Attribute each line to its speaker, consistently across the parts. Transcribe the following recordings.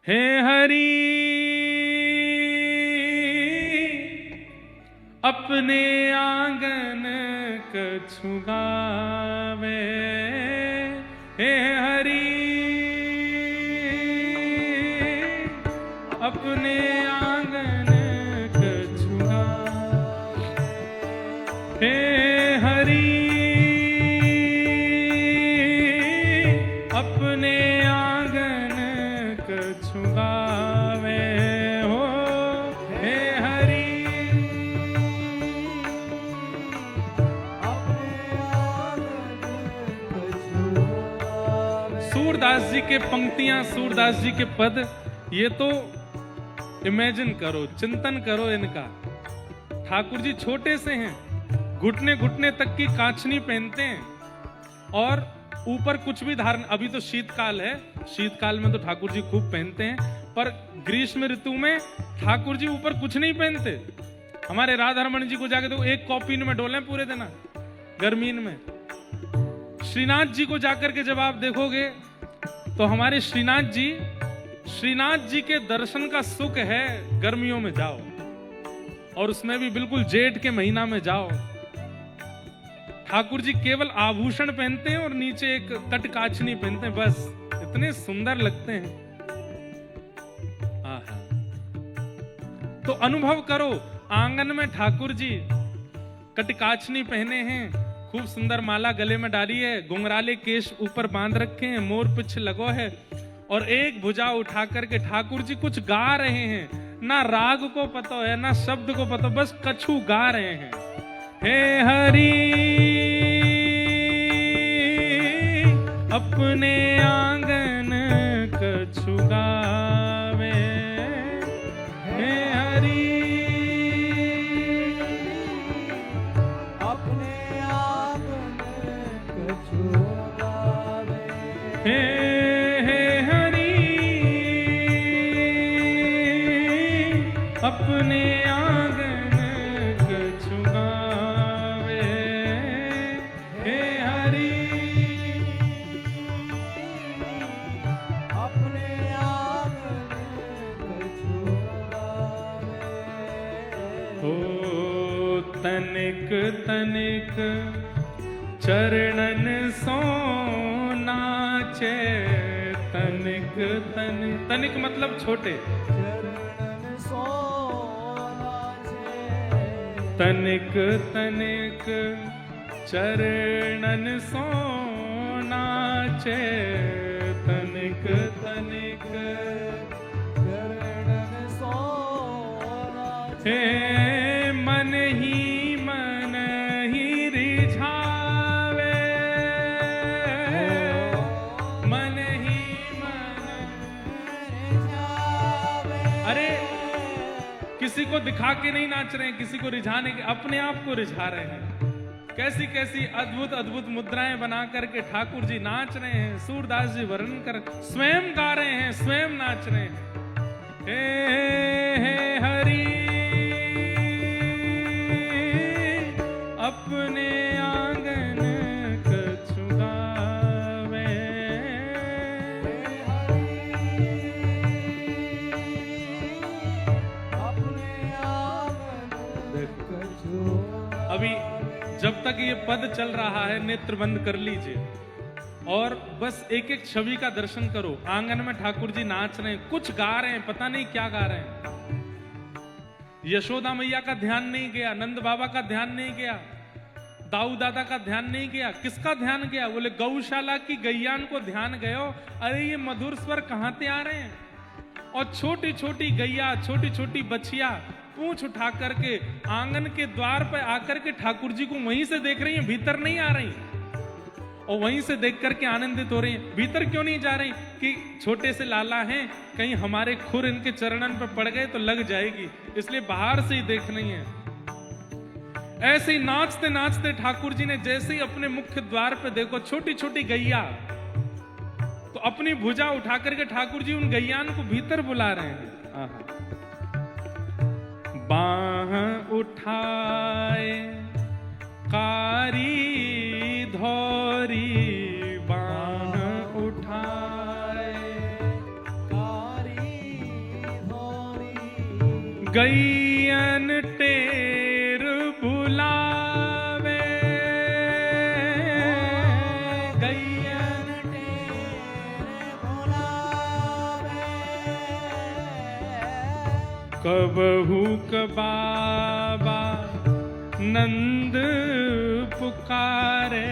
Speaker 1: हे हरि अपने आंगन कछु गावे, हे हरि अपने आंगन कछु गावे, हे हरि अपने आंगन कछु गावे हो, हे हरि सूरदास जी के पंक्तियां, सूरदास जी के पद, ये तो इमेजिन करो, चिंतन करो इनका। ठाकुर जी छोटे से हैं, घुटने घुटने तक की कांचनी पहनते हैं और ऊपर कुछ भी धारण। अभी तो शीतकाल है, शीतकाल में तो ठाकुर जी खूब पहनते हैं, पर ग्रीष्म ऋतु में ठाकुर जी ऊपर कुछ नहीं पहनते। हमारे राधा रमन जी को जाके तो एक कॉपिन में डोले पूरे दिन गर्मीन में। श्रीनाथ जी को जाकर के जब आप देखोगे तो हमारे श्रीनाथ जी के दर्शन का सुख है गर्मियों में जाओ, और उसमें भी बिल्कुल जेठ के महीना में जाओ। ठाकुर जी केवल आभूषण पहनते हैं और नीचे एक कटकाचनी पहनते हैं, बस इतने सुंदर लगते हैं। आहा। तो अनुभव करो, आंगन में ठाकुर जी कटकाचनी पहने हैं, खूब सुंदर माला गले में डाली है, घुंघराले केश ऊपर बांध रखे हैं, मोर पिछ लगो है, और एक भुजा उठा करके ठाकुर जी कुछ गा रहे हैं। ना राग को पता है ना शब्द को पता, बस कछु गा रहे हैं। हे हरि अपने आंगन कछु गावे, हे हरि
Speaker 2: अपने आंगन कछु गावे,
Speaker 1: हे हरि अपने आंगन कछु गावे, हे हरि
Speaker 2: अपने आंगन कछु गावे।
Speaker 1: हो तनिक तनिक चरणन सो नाचे, तनिक तनिक, तनिक मतलब छोटे,
Speaker 2: चरणन सो नाचे,
Speaker 1: तनिक तनिक चरणन सो नाचे, तनिक तनिक
Speaker 2: चरणन सो नाचे।
Speaker 1: हे मन ही रिझावे, मन ही मन
Speaker 2: रिझावे।
Speaker 1: अरे किसी को दिखा के नहीं नाच रहे हैं, किसी को रिझाने के, अपने आप को रिझा रहे हैं। कैसी कैसी अद्भुत अद्भुत मुद्राएं बना करके ठाकुर जी नाच रहे हैं। सूरदास जी वर्णन कर, स्वयं गा रहे हैं, स्वयं नाच रहे हैं। हे हरि अपने आंगन कछु गावे,
Speaker 2: अपने आंगन कछु।
Speaker 1: अभी जब तक ये पद चल रहा है नेत्र बंद कर लीजिए और बस एक एक छवि का दर्शन करो। आंगन में ठाकुर जी नाच रहे हैं, कुछ गा रहे हैं, पता नहीं क्या गा रहे हैं। यशोदा मैया का ध्यान नहीं गया, नंद बाबा का ध्यान नहीं गया, दाऊ दादा का ध्यान नहीं गया, किसका ध्यान गया? बोले गौशाला की गैयान को ध्यान गयो। अरे ये मधुर स्वर कहां से आ रहे हैं? और छोटी छोटी गैया, छोटी छोटी बछिया पूंछ उठा करके आंगन के द्वार पर आकर के ठाकुर जी को वहीं से देख रही हैं, भीतर नहीं आ रही, और वहीं से देख करके आनंदित हो रही हैं। भीतर क्यों नहीं जा रही? कि छोटे से लाला हैं, कहीं हमारे खुर इनके चरणन पर पड़ गए तो लग जाएगी, इसलिए बाहर से ही देख रही हैं। ऐसे ही नाचते नाचते ठाकुर जी ने जैसे ही अपने मुख्य द्वार पे देखो छोटी छोटी गैया, तो अपनी भुजा उठा करके ठाकुर जी उन गैयान को भीतर बुला रहे हैं। बाह उठाए कारी धोरी, बाह उठाए
Speaker 2: कारी
Speaker 1: गैयन टेर बुलावे, गैयन
Speaker 2: टेर बुलावे,
Speaker 1: कबहू क बाबा नंद पुकारे,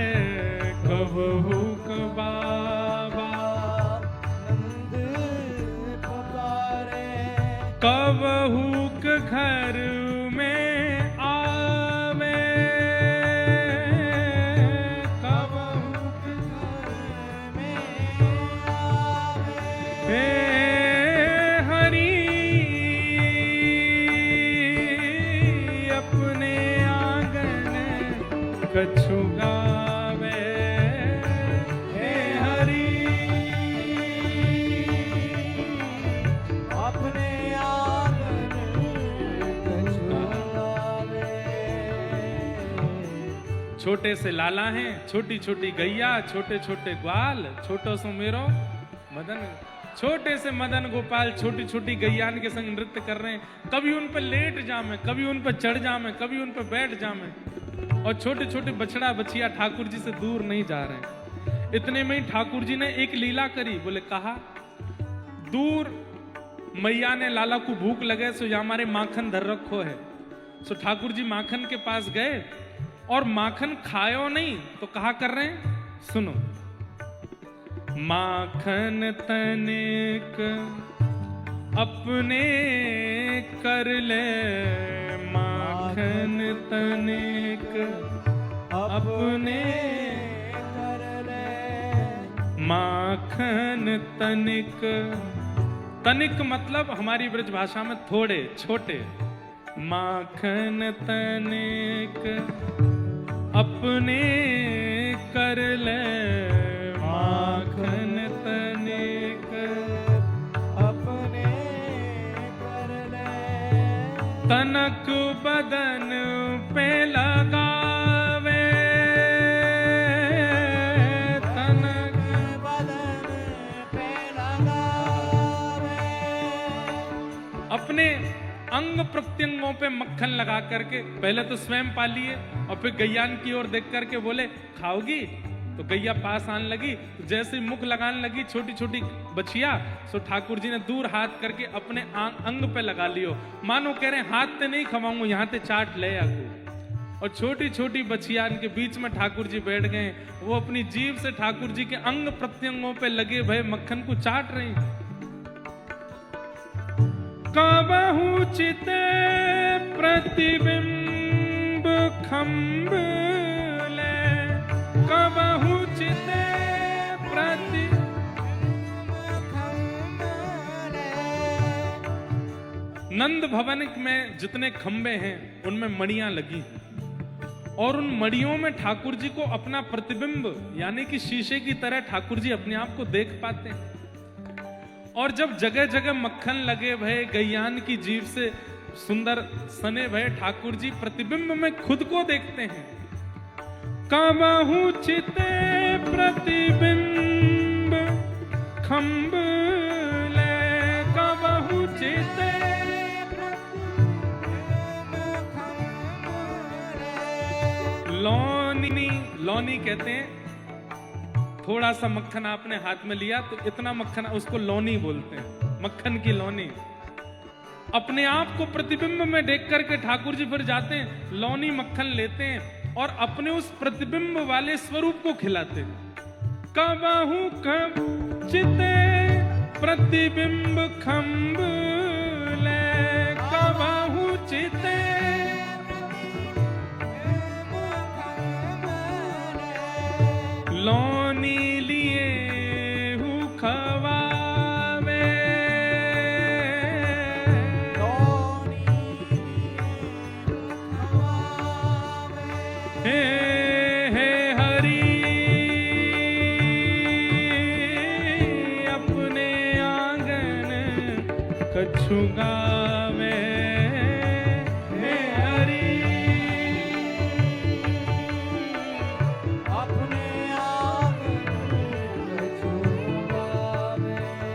Speaker 1: कबहू क बाबा
Speaker 2: नंद पुकारे,
Speaker 1: कबहू क घर में आवे, कबहू
Speaker 2: घर में आवे,
Speaker 1: हे हरि अपने आंगन कछु गावे, हे हरि
Speaker 2: अपने आंगन कछु गावे।
Speaker 1: छोटे से लाला हैं, छोटी छोटी गैया, छोटे छोटे ग्वाल, छोटो सो मेरो मदन, छोटे से मदन गोपाल छोटी छोटी गैयान के संग नृत्य कर रहे हैं। कभी उन पर लेट जामे, कभी उन पर चढ़ जामे, कभी उन पर बैठ जामे, और छोटे छोटे बछड़ा बछिया ठाकुर जी से दूर नहीं जा रहे हैं। इतने में ही ठाकुर जी ने एक लीला करी, बोले कहा दूर मैया ने लाला को भूख लगे सो या हमारे माखन धर रखो है। सो ठाकुर जी माखन के पास गए और माखन खायो नहीं तो कहा कर रहे हैं, सुनो। माखन तनिक अपने कर ले, माखन तनिक अपने
Speaker 2: कर ले,
Speaker 1: माखन तनिक, तनिक मतलब हमारी ब्रज भाषा में थोड़े छोटे, माखन तनिक अपने कर ले, माखन तनिक
Speaker 2: अपने कर ले,
Speaker 1: तनक बदन पे लगावे, तनक
Speaker 2: बदन पे लगावे,
Speaker 1: अपने अंग प्रत्यंगों पे मक्खन लगा करके पहले तो स्वयं पालिए और फिर गैयान की ओर देख करके बोले खाओगी, तो गैया पास आने लगी, तो जैसे ही मुख लगाने लगी छोटी छोटी बछिया, सो ठाकुर जी ने दूर हाथ करके अपने अंग पे लगा लियो, मानो कह रहे हाथ ते नहीं खवाऊंगा, यहाँ ते चाट ले आगू। और छोटी छोटी बछिया इनके बीच में ठाकुर जी बैठ गए, वो अपनी जीभ से ठाकुर जी के अंग प्रत्यंगों पे लगे भय मक्खन को चाट रही। कबहू चिते प्रतिबिंब खंब ले, कबहू चिते नंद भवन में जितने खंबे हैं उनमें मणियां लगी हैं और उन मणियों में ठाकुर जी को अपना प्रतिबिंब यानी कि शीशे की तरह ठाकुर जी अपने आप को देख पाते हैं। और जब जगह जगह मक्खन लगे भय गैयान की जीभ से सुंदर सने भय ठाकुर जी प्रतिबिंब में खुद को देखते हैं। कबहू चिते प्रतिबिंब खंब ले, कबहू चिते लौनी, लौनी कहते हैं थोड़ा सा मक्खन आपने हाथ में लिया तो इतना मक्खन, उसको लौनी बोलते हैं, मक्खन की लौनी। अपने आप को प्रतिबिंब में देख करके ठाकुर जी फिर जाते हैं, लौनी मक्खन लेते हैं और अपने उस प्रतिबिंब वाले स्वरूप को खिलाते हैं। कबहू कब चिते प्रतिबिंब खंब ले, कबहू चिते लौनी लिए हूँ खवावे, हे हे हरि अपने आंगन कछु गावे, हे हरि
Speaker 2: अपने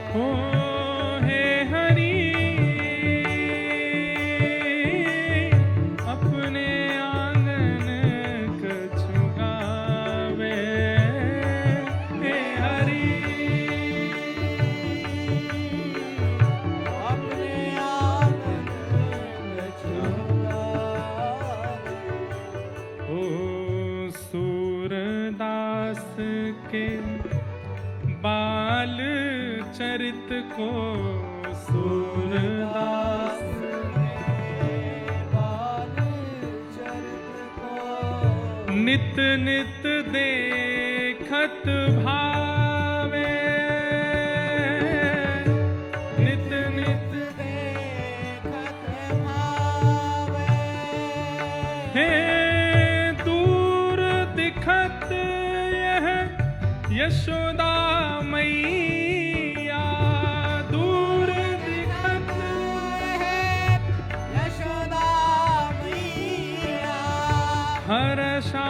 Speaker 1: हो, हे हरि चरित को सूरदास
Speaker 2: बाल चरित को
Speaker 1: नित नित देखत भावे नित नित
Speaker 2: देखत भावे
Speaker 1: हे दूर दिखत यह यशोदा मैया दूर दिखत
Speaker 2: यशोदा मैया
Speaker 1: हर्षा